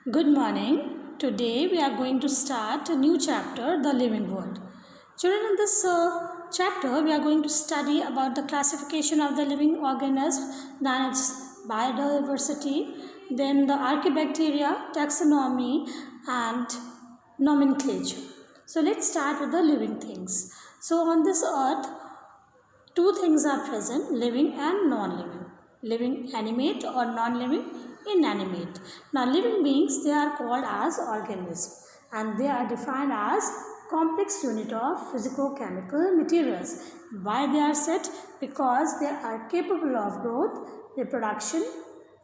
Good morning. Today we are going to start a new chapter, The Living World. Children, in this chapter we are going to study about the classification of the living organisms, then its biodiversity, then the archaebacteria, taxonomy and nomenclature. So let's start with the living things. So on this earth, two things are present, living and non-living. Living animate or non-living inanimate. Now living beings, they are called as organisms and they are defined as complex unit of physico-chemical materials. Why they are said? Because they are capable of growth, reproduction,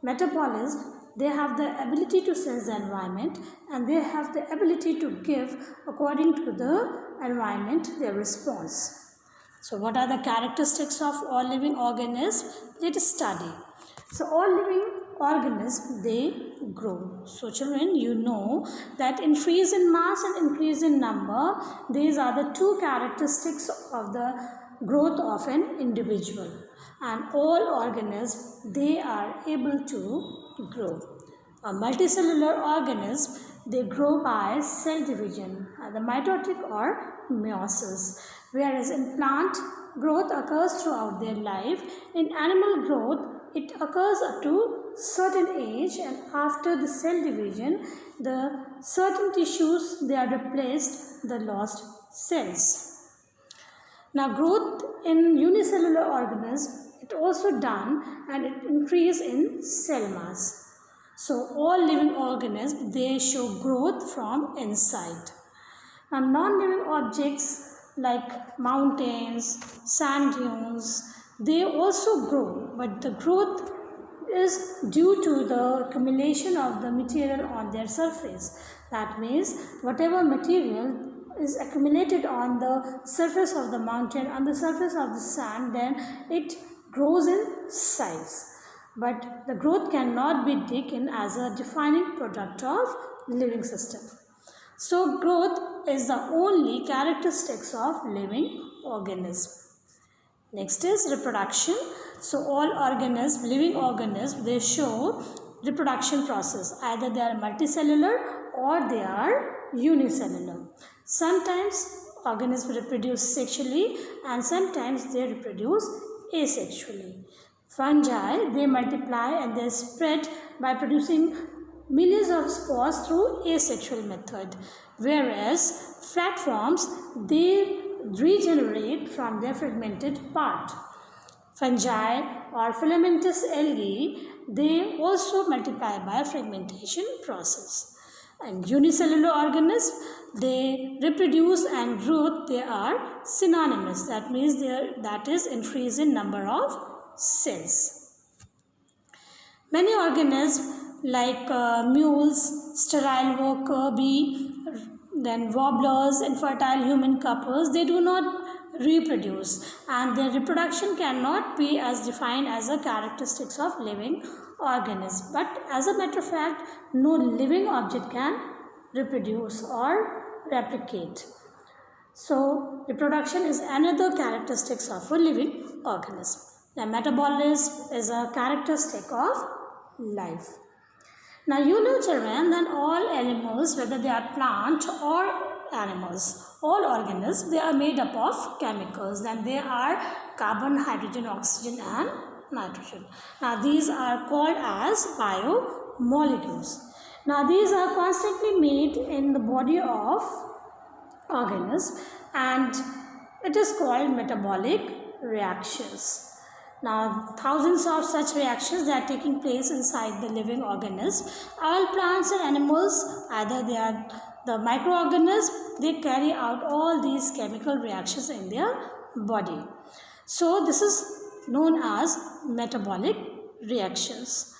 metabolism. They have the ability to sense the environment and they have the ability to give according to the environment their response. So what are the characteristics of all living organisms? Let us study. So all living organisms, they grow. So children, you know that increase in mass and increase in number, these are the two characteristics of the growth of an individual. And all organisms, they are able to grow. A multicellular organism, they grow by cell division, the mitotic or meiosis. Whereas in plant, growth occurs throughout their life. In animal growth, it occurs up to certain age, and after the cell division, the certain tissues, they are replaced the lost cells. Now growth in unicellular organisms, it also done and it increase in cell mass. So all living organisms, they show growth from inside. Now non-living objects like mountains, sand dunes, they also grow, but the growth is due to the accumulation of the material on their surface. That means whatever material is accumulated on the surface of the mountain, on the surface of the sand, then it grows in size. But the growth cannot be taken as a defining product of living system. So growth is the only characteristics of living organism. Next is reproduction. So all organisms, living organisms, they show reproduction process. Either they are multicellular or they are unicellular. Sometimes organisms reproduce sexually and sometimes they reproduce asexually. Fungi, they multiply and they spread by producing millions of spores through asexual method, whereas flatworms, they regenerate from their fragmented part. Fungi or filamentous algae, they also multiply by fragmentation process. And unicellular organisms, they reproduce and growth, they are synonymous. That means that is increase in number of cells. Many organisms like mules, sterile worker bee, then warblers, infertile human couples, they do not reproduce and their reproduction cannot be as defined as a characteristics of living organism. But as a matter of fact, no living object can reproduce or replicate. So reproduction is another characteristics of a living organism. The metabolism is a characteristic of life. Now you know children that all animals, whether they are plant or animals, all organisms, they are made up of chemicals and they are carbon, hydrogen, oxygen and nitrogen. Now these are called as biomolecules. Now these are constantly made in the body of organism and it is called metabolic reactions. Now, thousands of such reactions that are taking place inside the living organism. All plants and animals, either they are the microorganisms, they carry out all these chemical reactions in their body. So, this is known as metabolic reactions.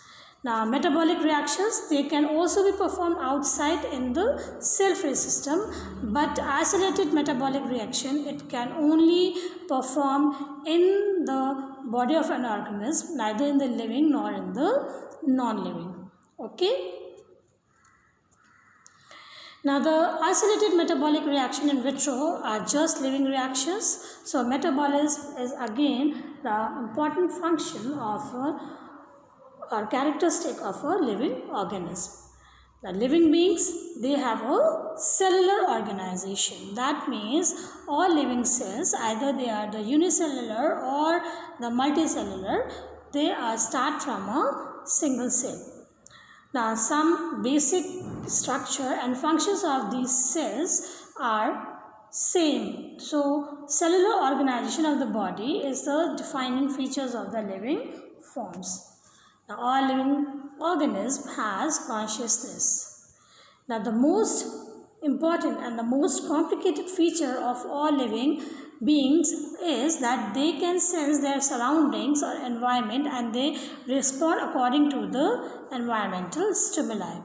Now, metabolic reactions, they can also be performed outside in the cell-free system, but isolated metabolic reaction, it can only perform in the body of an organism, neither in the living nor in the non-living. Okay? Now the isolated metabolic reaction in vitro are just living reactions. So metabolism is again the important function of or characteristic of a living organism. The living beings, they have a cellular organization. That means all living cells, either they are the unicellular or the multicellular, they are start from a single cell. Now, some basic structure and functions of these cells are same. So, cellular organization of the body is the defining features of the living forms. Now, all living organism has consciousness. Now, the most important and the most complicated feature of all living beings is that they can sense their surroundings or environment and they respond according to the environmental stimuli,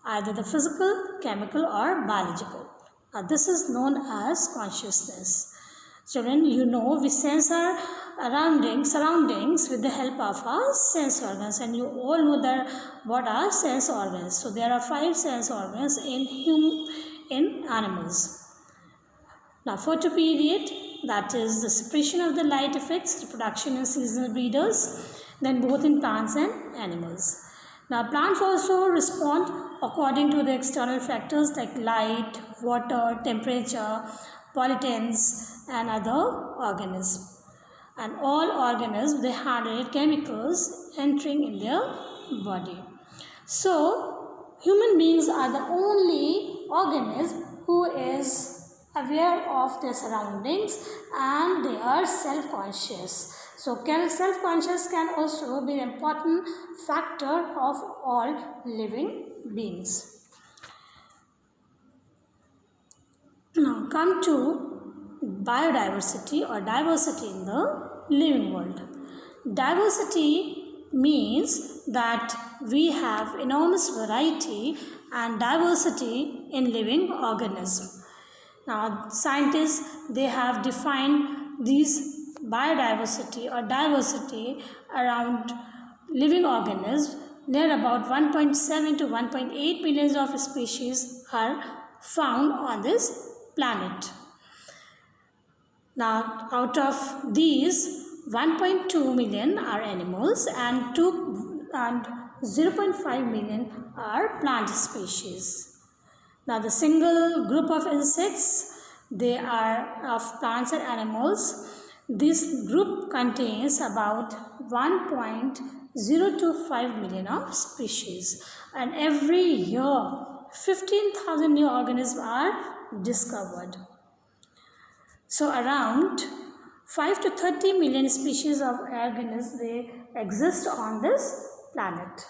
either the physical, chemical or biological. Now, this is known as consciousness. Children, you know we sense our surroundings with the help of our sense organs, and you all know that what are sense organs. So there are 5 sense organs in animals. Now, photoperiod, that is the suppression of the light effects, reproduction in seasonal breeders, then both in plants and animals. Now, plants also respond according to the external factors like light, water, temperature, pollutants and other organisms. And all organisms, they handle chemicals entering in their body. So, human beings are the only organism who is aware of their surroundings and they are self-conscious. So, self-conscious can also be an important factor of all living beings. Now, come to biodiversity or diversity in the living world. Diversity means that we have enormous variety and diversity in living organisms. Now, scientists, they have defined these biodiversity or diversity around living organisms. Near about 1.7 to 1.8 millions of species are found on this planet. Now, out of these, 1.2 million are animals and 0.5 million are plant species. Now, the single group of insects, they are of plants and animals. This group contains about 1.025 million of species, and every year 15,000 new organisms are discovered. So around 5 to 30 million species of organisms, they exist on this planet.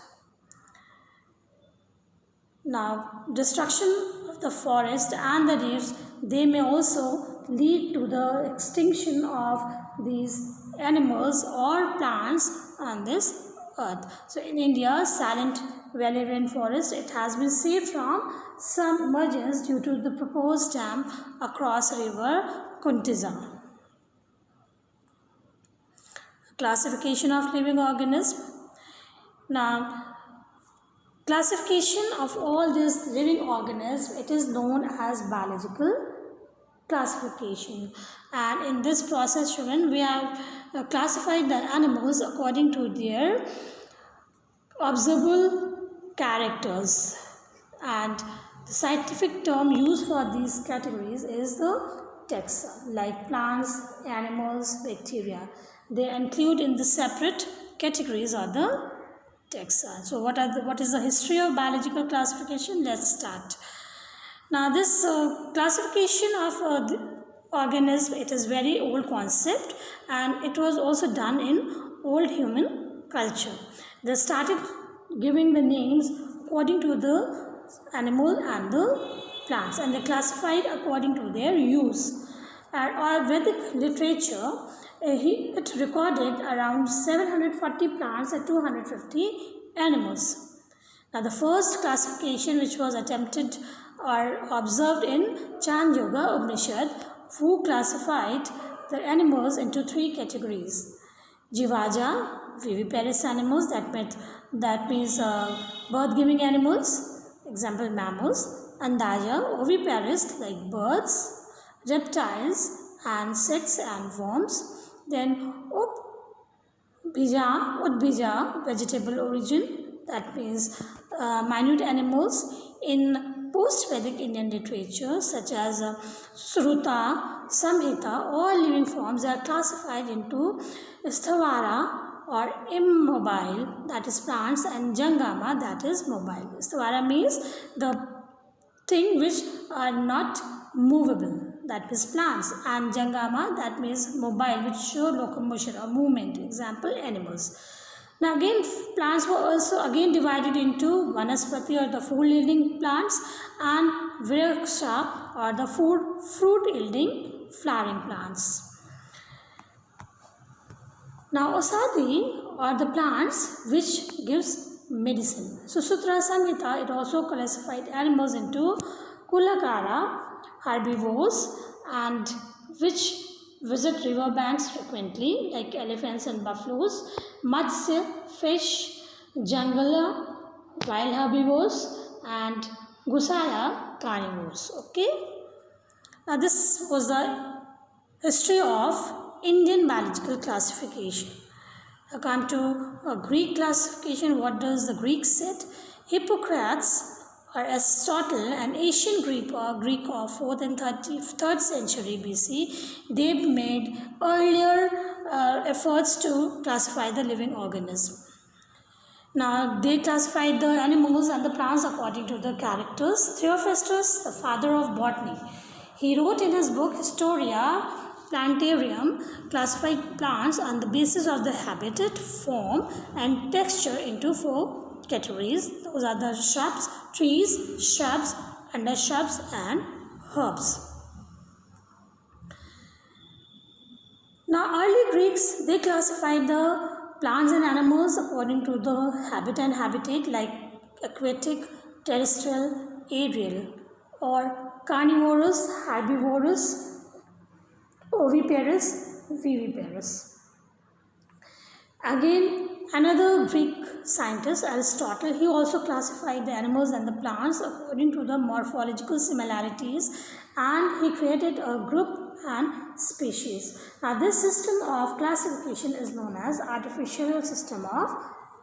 Now, destruction of the forest and the reefs, they may also lead to the extinction of these animals or plants on this earth. So in India, Silent Valley rainforest, it has been saved from submergence due to the proposed dam across river Kuntiza. Classification of living organisms. Now, classification of all these living organisms, it is known as biological classification, and in this process, children, we have classified the animals according to their observable characters, and the scientific term used for these categories is the taxa, like plants, animals, bacteria. They include in the separate categories are the taxa. So what is the history of biological classification? Let's start. Now, this classification of the organism, it is very old concept, and it was also done in old human culture. They started giving the names according to the animal and the plants, and they classified according to their use. Our Vedic literature, it recorded around 740 plants and 250 animals. Now, the first classification which was attempted or observed in Chandogya Upanishad, who classified the animals into 3 categories. Jivaja, viviparous animals, that means birth-giving animals, example mammals. Andaja, oviparous, like birds, reptiles, and insects and worms. Then Udbija, vegetable origin, that means minute animals. In post-Vedic Indian literature such as Sruta, Samhita, all living forms are classified into Sthavara or immobile, that is plants, and Jangama, that is mobile. Sthavara means the thing which are not movable, that means plants, and Jangama, that means mobile, which show locomotion or movement, example animals. Now again, plants were also again divided into Vanaspati or the food yielding plants and Vriksha or the fruit yielding flowering plants. Now Ausadi are the plants which gives medicine. So Sutra Samhita, it also classified animals into Kulakara, herbivores, and which visit river banks frequently, like elephants and buffaloes, Matsya, fish, Jangala, wild herbivores, and Gusaya, carnivores. Okay. Now this was the history of Indian biological classification. Now come to Greek classification. What does the Greeks said? Hippocrates or Aristotle, an ancient Greek of 4th and 3rd century BC, they made earlier efforts to classify the living organism. Now they classified the animals and the plants according to the characters. Theophrastus, the father of botany, he wrote in his book Historia Plantarium, classified plants on the basis of the habitat, form, and texture into 4 categories. Those are the shrubs, trees, shrubs, undershrubs, and herbs. Now early Greeks, they classified the plants and animals according to the habit and habitat, like aquatic, terrestrial, aerial, or carnivorous, herbivorous, oviparous, viviparous. Again, another Greek scientist, Aristotle, he also classified the animals and the plants according to the morphological similarities, and he created a group and species. Now this system of classification is known as artificial system of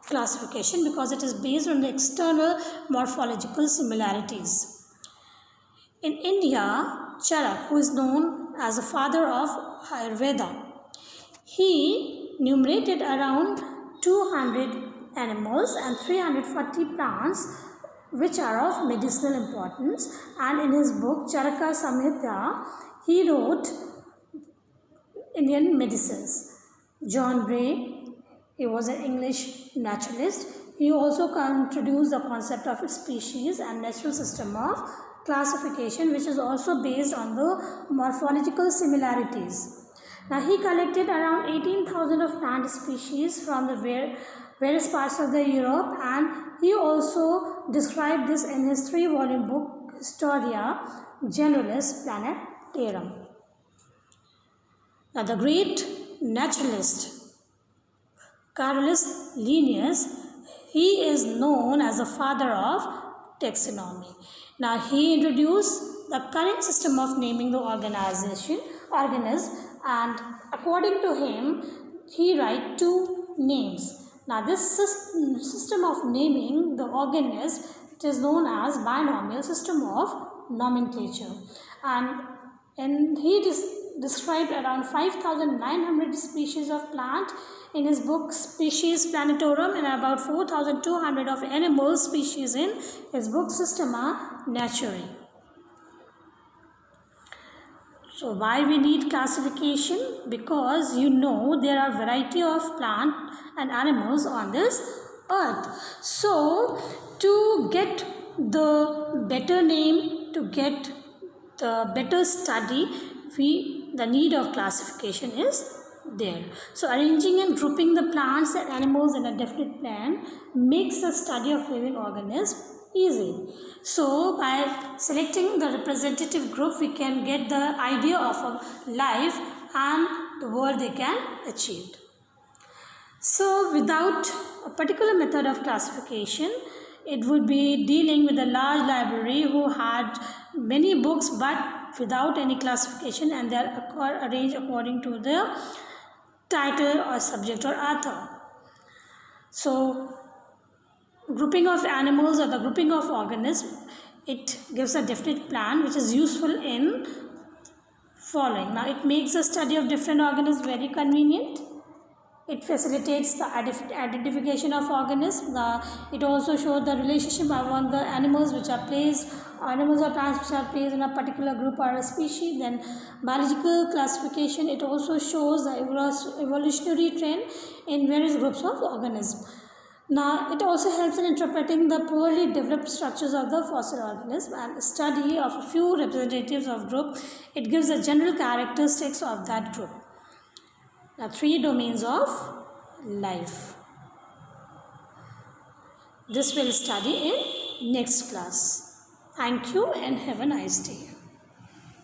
classification because it is based on the external morphological similarities. In India, Charak, who is known as the father of Ayurveda, he enumerated around 200 animals and 340 plants which are of medicinal importance, and in his book Charaka Samhita, he wrote Indian medicines. John Gray, he was an English naturalist. He also introduced the concept of species and natural system of classification, which is also based on the morphological similarities. Now he collected around 18,000 of plant species from the various parts of the Europe, and he also described this in his 3-volume book Historia Generalis Planetarum. Now the great naturalist Carolus Linnaeus, he is known as the father of taxonomy. Now he introduced the current system of naming the organism, and according to him, he write 2 names. Now this system of naming the organism, it is known as binomial system of nomenclature, and he described around 5,900 species of plant in his book Species Planetorum, and about 4,200 of animal species in his book Systema Naturae. So why we need classification? Because there are variety of plant and animals on this earth. So to get the better name, to get the better study, the need of classification is there. So arranging and grouping the plants and animals in a definite plan makes the study of living organisms easy. So by selecting the representative group, we can get the idea of a life and the world they can achieve. So without a particular method of classification, it would be dealing with a large library who had many books but without any classification, and they are arranged according to the title or subject or author. So grouping of animals or the grouping of organisms, it gives a definite plan which is useful in following. Now it makes the study of different organisms very convenient. It facilitates the identification of organisms. It also shows the relationship among the animals which are placed, animals or plants which are placed in a particular group or a species. Then biological classification, it also shows the evolutionary trend in various groups of organisms. Now, it also helps in interpreting the poorly developed structures of the fossil organism, and study of a few representatives of group. It gives the general characteristics of that group. Now, 3 domains of life. This we'll study in next class. Thank you and have a nice day.